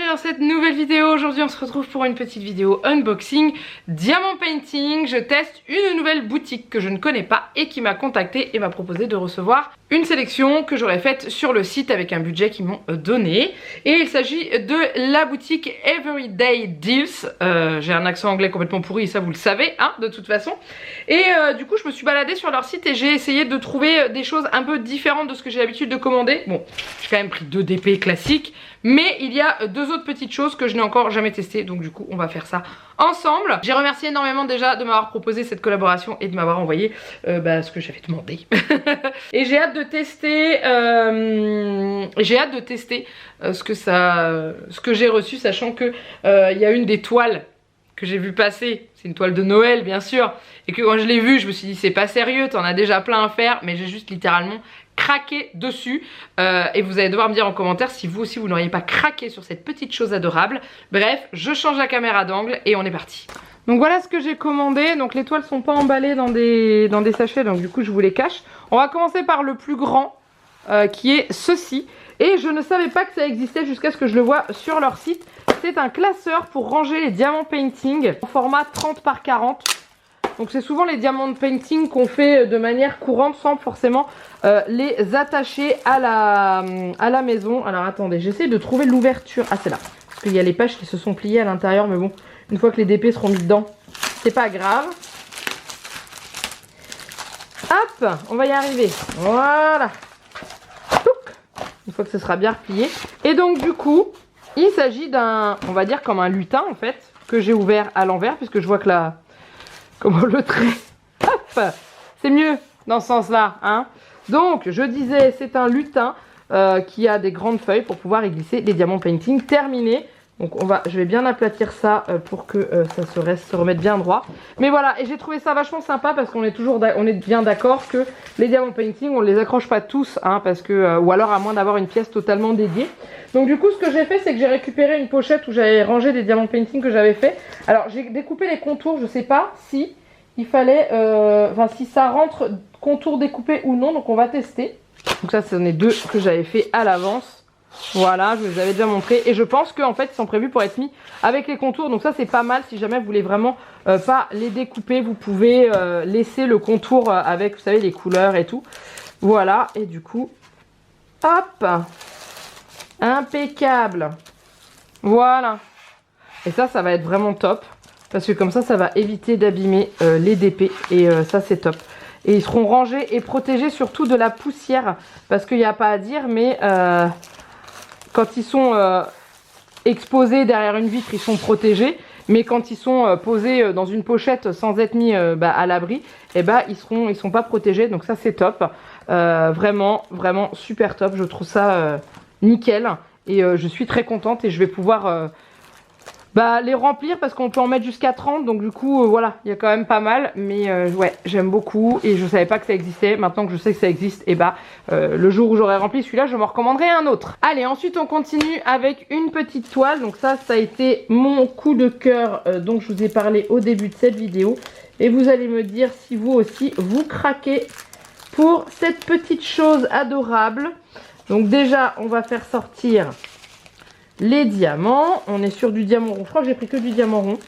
bienvenue dans cette nouvelle vidéo. Aujourd'hui on se retrouve pour une petite vidéo unboxing Diamond Painting. Je teste une nouvelle boutique que je ne connais pas et qui m'a contacté et m'a proposé de recevoir une sélection que j'aurais faite sur le site avec un budget qu'ils m'ont donné. Et il s'agit de la boutique Everyday Deals. J'ai un accent anglais complètement pourri, ça vous le savez hein, de toute façon. Et du coup je me suis baladée sur leur site et j'ai essayé de trouver des choses un peu différentes de ce que j'ai l'habitude de commander. Bon, j'ai quand même pris 2 DP classiques, mais il y a 2 autres petites choses que je n'ai encore jamais testées, donc du coup on va faire ça ensemble. J'ai remercié énormément déjà de m'avoir proposé cette collaboration et de m'avoir envoyé ce que j'avais demandé. Et j'ai hâte de tester, ce que j'ai reçu, sachant que il y a une des toiles que j'ai vu passer, c'est une toile de Noël bien sûr, et que quand je l'ai vue je me suis dit c'est pas sérieux, t'en as déjà plein à faire, mais j'ai juste littéralement craqué dessus et vous allez devoir me dire en commentaire si vous aussi vous n'auriez pas craqué sur cette petite chose adorable. Bref, je change la caméra d'angle et on est parti. Donc voilà ce que j'ai commandé. Donc les toiles sont pas emballées dans des sachets, donc du coup je vous les cache. On va commencer par le plus grand qui est ceci, et je ne savais pas que ça existait jusqu'à ce que je le vois sur leur site. C'est un classeur pour ranger les diamants painting en format 30 par 40. Donc c'est souvent les diamants painting qu'on fait de manière courante sans forcément les attacher à la maison. Alors attendez, j'essaie de trouver l'ouverture. Ah c'est là, parce qu'il y a les pages qui se sont pliées à l'intérieur, mais bon, une fois que les DP seront mis dedans, c'est pas grave. Hop, on va y arriver. Voilà. Une fois que ce sera bien replié. Et donc du coup, il s'agit d'un, on va dire comme un lutin en fait, que j'ai ouvert à l'envers, puisque je vois que là, comment le trait, hop, c'est mieux dans ce sens-là, hein. Donc, je disais, c'est un lutin qui a des grandes feuilles pour pouvoir y glisser les diamants painting terminés. Donc, je vais bien aplatir ça pour que ça se remette bien droit. Mais voilà, et j'ai trouvé ça vachement sympa parce qu'on est bien d'accord que les diamants painting, on ne les accroche pas tous, hein, parce que, ou alors à moins d'avoir une pièce totalement dédiée. Donc du coup, ce que j'ai fait, c'est que j'ai récupéré une pochette où j'avais rangé des diamants painting que j'avais fait. Alors, j'ai découpé les contours, je sais pas si il fallait, si ça rentre contour découpé ou non, donc on va tester. Donc ça, c'en est 2 que j'avais fait à l'avance. Voilà, je vous les avais déjà montré et je pense qu'en fait ils sont prévus pour être mis avec les contours, donc ça c'est pas mal. Si jamais vous voulez vraiment pas les découper, vous pouvez laisser le contour avec, vous savez, les couleurs et tout. Voilà, et du coup, hop, impeccable. Voilà, et ça va être vraiment top parce que comme ça va éviter d'abîmer les DP et ça c'est top. Et ils seront rangés et protégés surtout de la poussière parce qu'il n'y a pas à dire, mais quand ils sont exposés derrière une vitre, ils sont protégés. Mais quand ils sont posés dans une pochette sans être mis à l'abri, eh ben, ils sont pas protégés. Donc ça, c'est top. Vraiment, vraiment super top. Je trouve ça nickel. Et je suis très contente et je vais pouvoir les remplir parce qu'on peut en mettre jusqu'à 30. Donc du coup, voilà, il y a quand même pas mal. Mais ouais, j'aime beaucoup et je savais pas que ça existait. Maintenant que je sais que ça existe, et le jour où j'aurai rempli celui-là, je m'en recommanderai un autre. Allez, ensuite on continue avec une petite toile. Donc ça a été mon coup de cœur dont je vous ai parlé au début de cette vidéo. Et vous allez me dire si vous aussi, vous craquez pour cette petite chose adorable. Donc déjà, on va faire sortir les diamants. On est sur du diamant rond. Je crois que j'ai pris que du diamant rond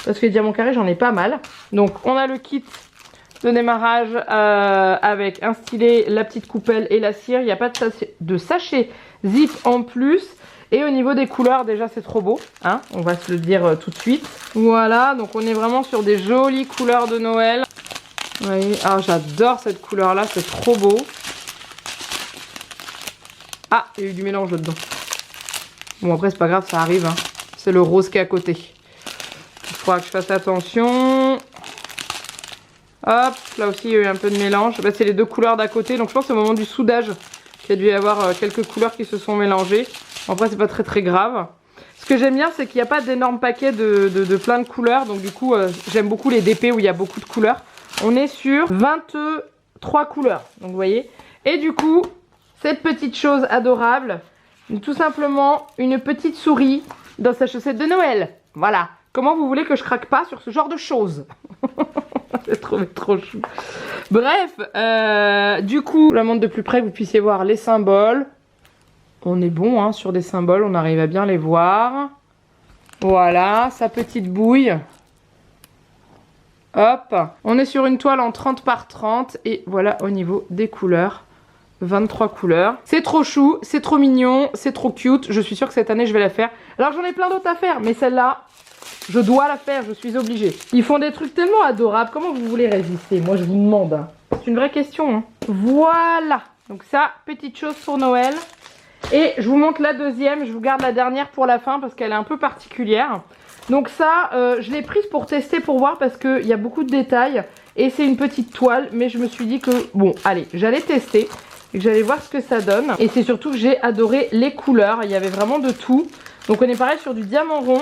parce que les diamants carrés, j'en ai pas mal. Donc on a le kit de démarrage avec un stylet, la petite coupelle et la cire. Il n'y a pas de sachet zip en plus. Et au niveau des couleurs, déjà c'est trop beau, hein, on va se le dire tout de suite. Voilà, donc on est vraiment sur des jolies couleurs de Noël. Vous voyez, ah, j'adore cette couleur là, c'est trop beau. Ah, il y a eu du mélange dedans. Bon, après c'est pas grave, ça arrive, hein. C'est le rose qui est à côté. Il faudra que je fasse attention. Hop, là aussi il y a eu un peu de mélange. C'est les 2 couleurs d'à côté, donc je pense que c'est au moment du soudage qu'il y a dû y avoir quelques couleurs qui se sont mélangées. Après c'est pas très grave. Ce que j'aime bien, c'est qu'il n'y a pas d'énormes paquets de plein de couleurs. Donc du coup j'aime beaucoup les DP où il y a beaucoup de couleurs. On est sur 23 couleurs, donc vous voyez. Et du coup, cette petite chose adorable, tout simplement une petite souris dans sa chaussette de Noël. Voilà. Comment vous voulez que je craque pas sur ce genre de choses? C'est trop chou. Bref, du coup, je la montre de plus près, que vous puissiez voir les symboles. on est bon hein, sur des symboles, on arrive à bien les voir. Voilà, sa petite bouille. Hop, on est sur une toile en 30 par 30 et voilà au niveau des couleurs. 23 couleurs. C'est trop chou, c'est trop mignon, c'est trop cute. Je suis sûre que cette année, je vais la faire. Alors, j'en ai plein d'autres à faire, mais celle-là, je dois la faire, je suis obligée. Ils font des trucs tellement adorables. Comment vous voulez résister? Moi, je vous demande. Hein. C'est une vraie question. Hein. Voilà. Donc ça, petite chose pour Noël. Et je vous montre la deuxième. Je vous garde la dernière pour la fin parce qu'elle est un peu particulière. Donc ça, je l'ai prise pour tester, pour voir parce qu'il y a beaucoup de détails. Et c'est une petite toile, mais je me suis dit que, bon, allez, j'allais tester. Et que j'allais voir ce que ça donne. Et c'est surtout que j'ai adoré les couleurs. Il y avait vraiment de tout. Donc on est pareil sur du diamant rond.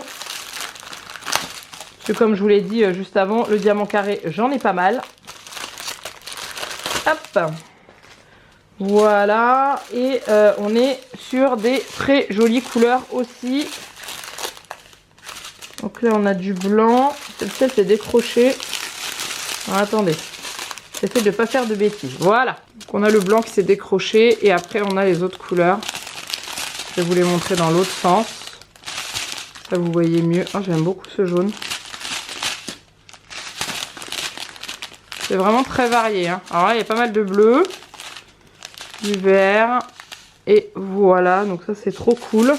Parce que comme je vous l'ai dit juste avant, le diamant carré, j'en ai pas mal. Hop. Voilà. Et on est sur des très jolies couleurs aussi. Donc là on a du blanc. Celle-ci elle s'est décrochée. Alors, attendez. J'essaie de ne pas faire de bêtises. Voilà. Donc on a le blanc qui s'est décroché. Et après on a les autres couleurs. Je vais vous les montrer dans l'autre sens. Ça vous voyez mieux. Oh, j'aime beaucoup ce jaune. C'est vraiment très varié. Hein. Alors là il y a pas mal de bleu. Du vert. Et voilà. Donc ça c'est trop cool.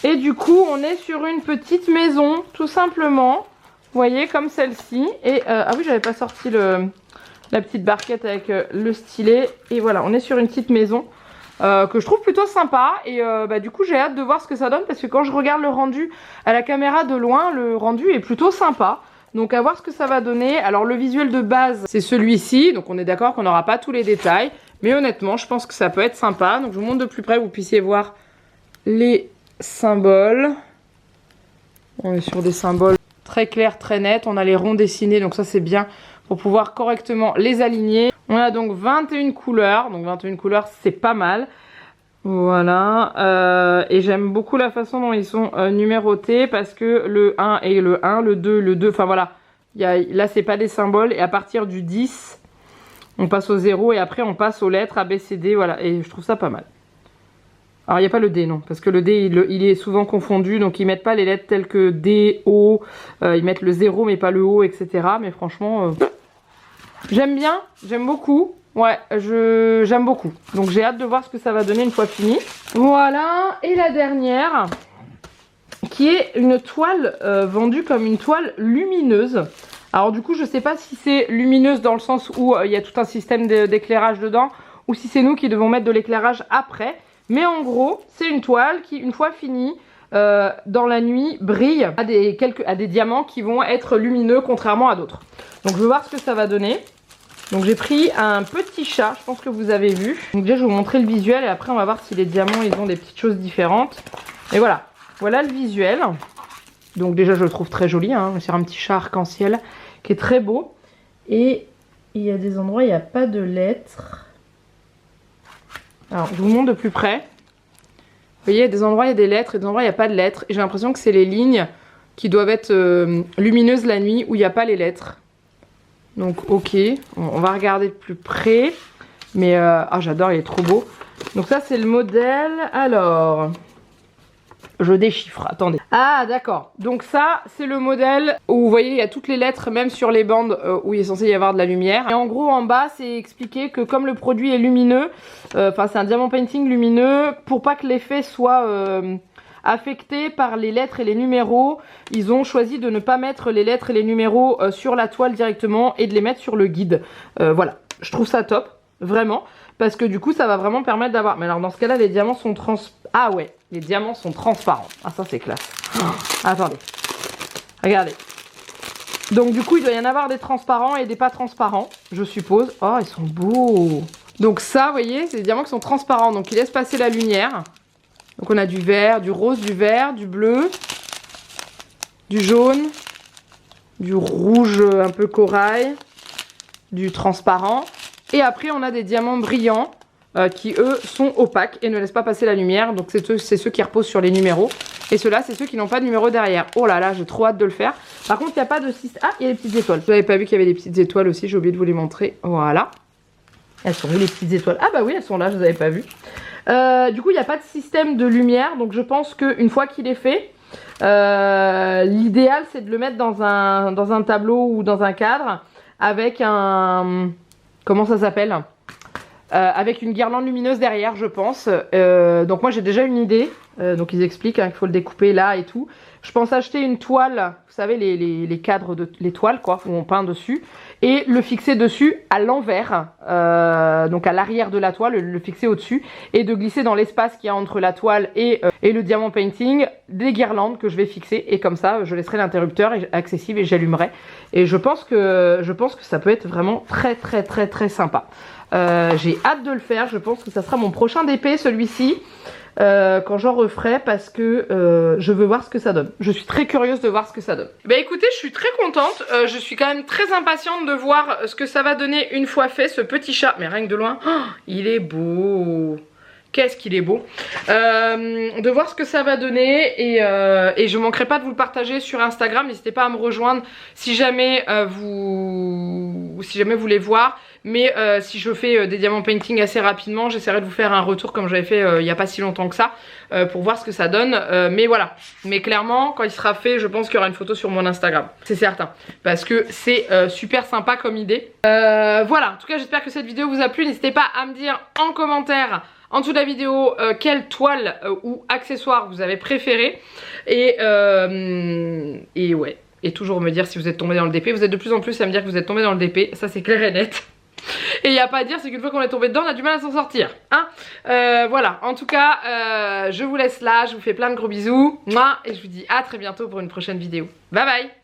Et du coup on est sur une petite maison. Tout simplement. Vous voyez, comme celle-ci. Et ah oui, j'avais pas sorti la petite barquette avec le stylet. Et voilà, on est sur une petite maison que je trouve plutôt sympa. Et du coup, j'ai hâte de voir ce que ça donne. Parce que quand je regarde le rendu à la caméra de loin, le rendu est plutôt sympa. Donc à voir ce que ça va donner. Alors le visuel de base, c'est celui-ci. Donc on est d'accord qu'on n'aura pas tous les détails. Mais honnêtement, je pense que ça peut être sympa. Donc je vous montre de plus près, vous puissiez voir les symboles. On est sur des symboles très clair, très net. On a les ronds dessinés, donc ça c'est bien pour pouvoir correctement les aligner. On a donc 21 couleurs, donc 21 couleurs c'est pas mal. Voilà, et j'aime beaucoup la façon dont ils sont numérotés parce que le 1 et le 1, le 2, le 2, enfin voilà. Là c'est pas des symboles et à partir du 10, on passe au 0 et après on passe aux lettres A, B, C, D, voilà. Et je trouve ça pas mal. Alors, il n'y a pas le D, non, parce que le D, il est souvent confondu, donc ils mettent pas les lettres telles que D, O, ils mettent le 0, mais pas le O, etc. Mais franchement, j'aime bien, j'aime beaucoup, ouais, j'aime beaucoup. Donc, j'ai hâte de voir ce que ça va donner une fois fini. Voilà, et la dernière, qui est une toile vendue comme une toile lumineuse. Alors, du coup, je sais pas si c'est lumineuse dans le sens où il y a tout un système d'éclairage dedans, ou si c'est nous qui devons mettre de l'éclairage après. Mais en gros, c'est une toile qui, une fois finie, dans la nuit, brille à des diamants qui vont être lumineux, contrairement à d'autres. Donc, je vais voir ce que ça va donner. Donc, j'ai pris un petit chat, je pense que vous avez vu. Donc, déjà, je vais vous montrer le visuel et après, on va voir si les diamants, ils ont des petites choses différentes. Et voilà, voilà le visuel. Donc, déjà, je le trouve très joli. Hein. C'est un petit chat arc-en-ciel qui est très beau. Et il y a des endroits où il n'y a pas de lettres. Alors, je vous montre de plus près. Vous voyez, il y a des endroits, il y a des lettres, et des endroits, il n'y a pas de lettres. Et j'ai l'impression que c'est les lignes qui doivent être lumineuses la nuit où il n'y a pas les lettres. Donc, ok. On va regarder de plus près. Mais, ah, j'adore, il est trop beau. Donc, ça, c'est le modèle. Alors, je déchiffre, attendez. Ah, d'accord. Donc ça, c'est le modèle où vous voyez, il y a toutes les lettres, même sur les bandes où il est censé y avoir de la lumière. Et en gros, en bas, c'est expliqué que comme le produit est lumineux, enfin, c'est un diamant painting lumineux, pour pas que l'effet soit affecté par les lettres et les numéros, ils ont choisi de ne pas mettre les lettres et les numéros sur la toile directement et de les mettre sur le guide. Voilà, je trouve ça top, vraiment. Parce que du coup, ça va vraiment permettre d'avoir... Mais alors, dans ce cas-là, les diamants sont Ah ouais, les diamants sont transparents. Ah, ça, c'est classe. Oh, attendez. Regardez. Donc, du coup, il doit y en avoir des transparents et des pas transparents, je suppose. Oh, ils sont beaux. Donc ça, vous voyez, c'est des diamants qui sont transparents. Donc, ils laissent passer la lumière. Donc, on a du vert, du rose, du vert, du bleu, du jaune, du rouge un peu corail, du transparent. Et après, on a des diamants brillants qui, eux, sont opaques et ne laissent pas passer la lumière. Donc, c'est ceux qui reposent sur les numéros. Et ceux-là, c'est ceux qui n'ont pas de numéro derrière. Oh là là, j'ai trop hâte de le faire. Par contre, il n'y a pas de 6... Ah, il y a des petites étoiles. Vous n'avez pas vu qu'il y avait des petites étoiles aussi. J'ai oublié de vous les montrer. Voilà. Elles sont où les petites étoiles? Ah bah oui, elles sont là, je ne les avais pas vues. Du coup il n'y a pas de système de lumière, donc je pense qu'une fois qu'il est fait, l'idéal c'est de le mettre dans un tableau ou dans un cadre avec un... comment ça s'appelle, avec une guirlande lumineuse derrière, je pense. Donc moi j'ai déjà une idée. Donc ils expliquent qu'il faut le découper là et tout. Je pense acheter une toile, vous savez les cadres de les toiles quoi, où on peint dessus, et le fixer dessus à l'envers, donc à l'arrière de la toile, le fixer au-dessus, et de glisser dans l'espace qu'il y a entre la toile et le diamant painting des guirlandes que je vais fixer, et comme ça je laisserai l'interrupteur accessible et j'allumerai. Et je pense que ça peut être vraiment très sympa. J'ai hâte de le faire, je pense que ça sera mon prochain DP celui-ci. Quand j'en referai parce que je veux voir ce que ça donne. Je suis très curieuse de voir ce que ça donne. Bah écoutez, je suis très contente. Je suis quand même très impatiente de voir ce que ça va donner une fois fait, ce petit chat. Mais rien que de loin, oh, il est beau. Qu'est-ce qu'il est beau. De voir ce que ça va donner et je manquerai pas de vous le partager sur Instagram. N'hésitez pas à me rejoindre si jamais vous voulez voir. Mais si je fais des diamants painting assez rapidement, j'essaierai de vous faire un retour comme j'avais fait il n'y a pas si longtemps que ça, pour voir ce que ça donne. Mais voilà, mais clairement quand il sera fait, je pense qu'il y aura une photo sur mon Instagram, c'est certain, parce que c'est super sympa comme idée. Voilà, en tout cas j'espère que cette vidéo vous a plu. N'hésitez pas à me dire en commentaire en dessous de la vidéo quelle toile ou accessoire vous avez préféré, et ouais, et toujours me dire si vous êtes tombé dans le DP. Vous êtes de plus en plus à me dire que vous êtes tombé dans le DP, ça c'est clair et net. Et il n'y a pas à dire, c'est qu'une fois qu'on est tombé dedans, on a du mal à s'en sortir, hein. Voilà, en tout cas, je vous laisse là, je vous fais plein de gros bisous, et je vous dis à très bientôt pour une prochaine vidéo. Bye bye.